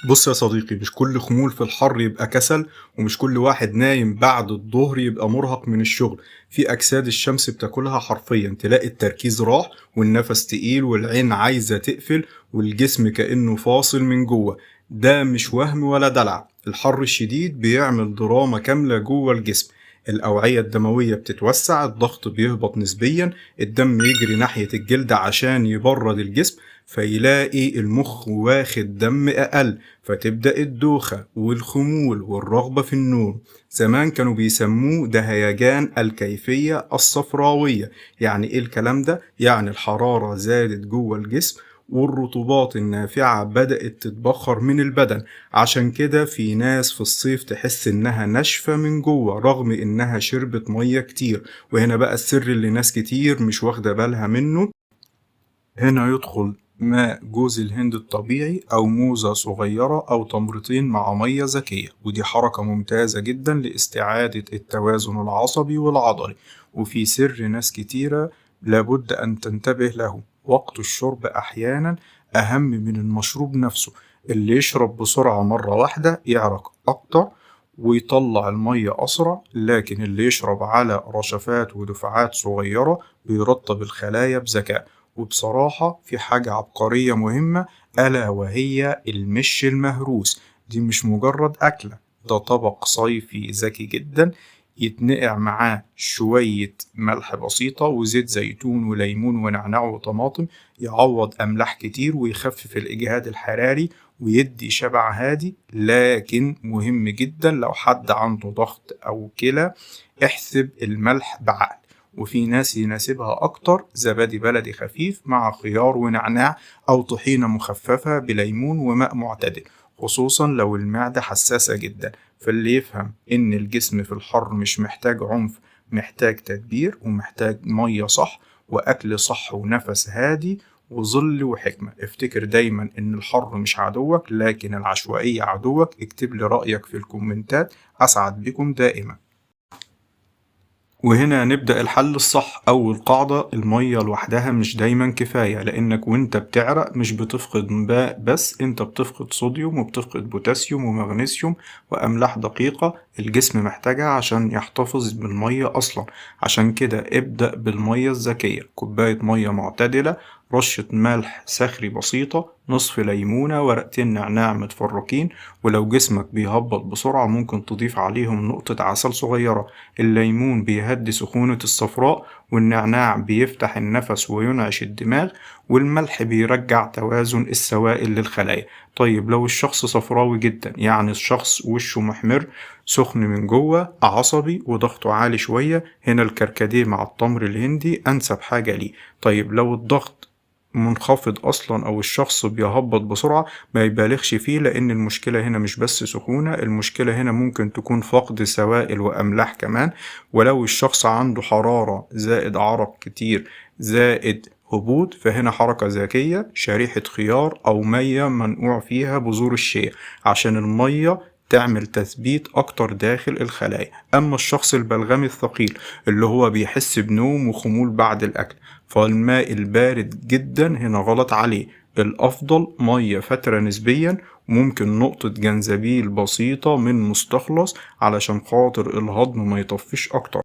بص يا صديقي، مش كل خمول في الحر يبقى كسل، ومش كل واحد نايم بعد الظهر يبقى مرهق من الشغل. في أجساد الشمس بتاكلها حرفيا، تلاقي التركيز راح والنفس تقيل والعين عايزة تقفل والجسم كأنه فاصل من جوه. ده مش وهم ولا دلع، الحر الشديد بيعمل دراما كاملة جوه الجسم. الأوعية الدموية بتتوسع، الضغط بيهبط نسبيا، الدم يجري ناحية الجلد عشان يبرد الجسم، فيلاقي المخ واخد دم أقل، فتبدأ الدوخة والخمول والرغبة في النوم. زمان كانوا بيسموه ده هيجان الكيفية الصفراوية. يعني ايه الكلام ده؟ يعني الحرارة زادت جوه الجسم والرطوبات النافعة بدأت تتبخر من البدن. عشان كده في ناس في الصيف تحس انها ناشفة من جوه رغم انها شربت مية كتير. وهنا بقى السر اللي ناس كتير مش واخدة بالها منه. هنا يدخل ماء جوز الهند الطبيعي أو موزة صغيرة أو تمرتين مع مية ذكية، ودي حركة ممتازة جدا لاستعادة التوازن العصبي والعضلي. وفي سر ناس كتيرة لابد أن تنتبه له: وقت الشرب أحيانا أهم من المشروب نفسه. اللي يشرب بسرعة مرة واحدة يعرق أكتر ويطلع المية أسرع، لكن اللي يشرب على رشفات ودفعات صغيرة بيرطب الخلايا بذكاء. وبصراحة في حاجة عبقرية مهمة، ألا وهي المش المهروس. دي مش مجرد أكلة، ده طبق صيفي ذكي جدا، يتنقع معاه شوية ملح بسيطة وزيت زيتون وليمون ونعناع وطماطم، يعوض أملاح كتير ويخفف الإجهاد الحراري ويدي شبع هادي. لكن مهم جدا لو حد عنده ضغط أو كلى، احسب الملح بعقل. وفي ناس يناسبها أكتر زبادي بلدي خفيف مع خيار ونعناع، أو طحينة مخففة بليمون وماء معتدل، خصوصا لو المعدة حساسة جدا. فاللي يفهم إن الجسم في الحر مش محتاج عنف، محتاج تدبير ومحتاج مية صح وأكل صح ونفس هادي وظل وحكمة. افتكر دايما إن الحر مش عدوك، لكن العشوائية عدوك. اكتب لي رأيك في الكومنتات، أسعد بكم دائما. وهنا نبدأ الحل الصح. أول قاعدة: المية لوحدها مش دايما كفاية، لأنك وانت بتعرق مش بتفقد ماء بس، انت بتفقد صوديوم وبتفقد بوتاسيوم ومغنيسيوم وأملاح دقيقة الجسم محتاجها عشان يحتفظ بالمية أصلا. عشان كده ابدأ بالمية الذكية: كوباية مية معتدلة، رشة ملح صخري بسيطة، نصف ليمونة، ورقتين نعناع متفركين. ولو جسمك بيهبط بسرعة ممكن تضيف عليهم نقطة عسل صغيرة. الليمون بيهدي سخونة الصفراء، والنعناع بيفتح النفس وينعش الدماغ، والملح بيرجع توازن السوائل للخلايا. طيب لو الشخص صفراوي جدا، يعني الشخص وشه محمر، سخن من جوه، عصبي وضغطه عالي شوية، هنا الكركديه مع التمر الهندي أنسب حاجة ليه. طيب لو الضغط منخفض أصلا أو الشخص بيهبط بسرعة، ما يبالغش فيه، لأن المشكلة هنا مش بس سخونة، المشكلة هنا ممكن تكون فقد سوائل وأملاح كمان. ولو الشخص عنده حرارة زائد عرق كتير زائد هبوط، فهنا حركة ذكية: شريحة خيار أو مية منقوع فيها بذور الشيا، عشان المية تعمل تثبيت أكتر داخل الخلايا. أما الشخص البلغمي الثقيل اللي هو بيحس بنوم وخمول بعد الأكل، فالماء البارد جدا هنا غلط عليه. الأفضل مية فترة نسبيا، ممكن نقطة جنزبيل بسيطة من مستخلص علشان خاطر الهضم ما يطفش أكتر.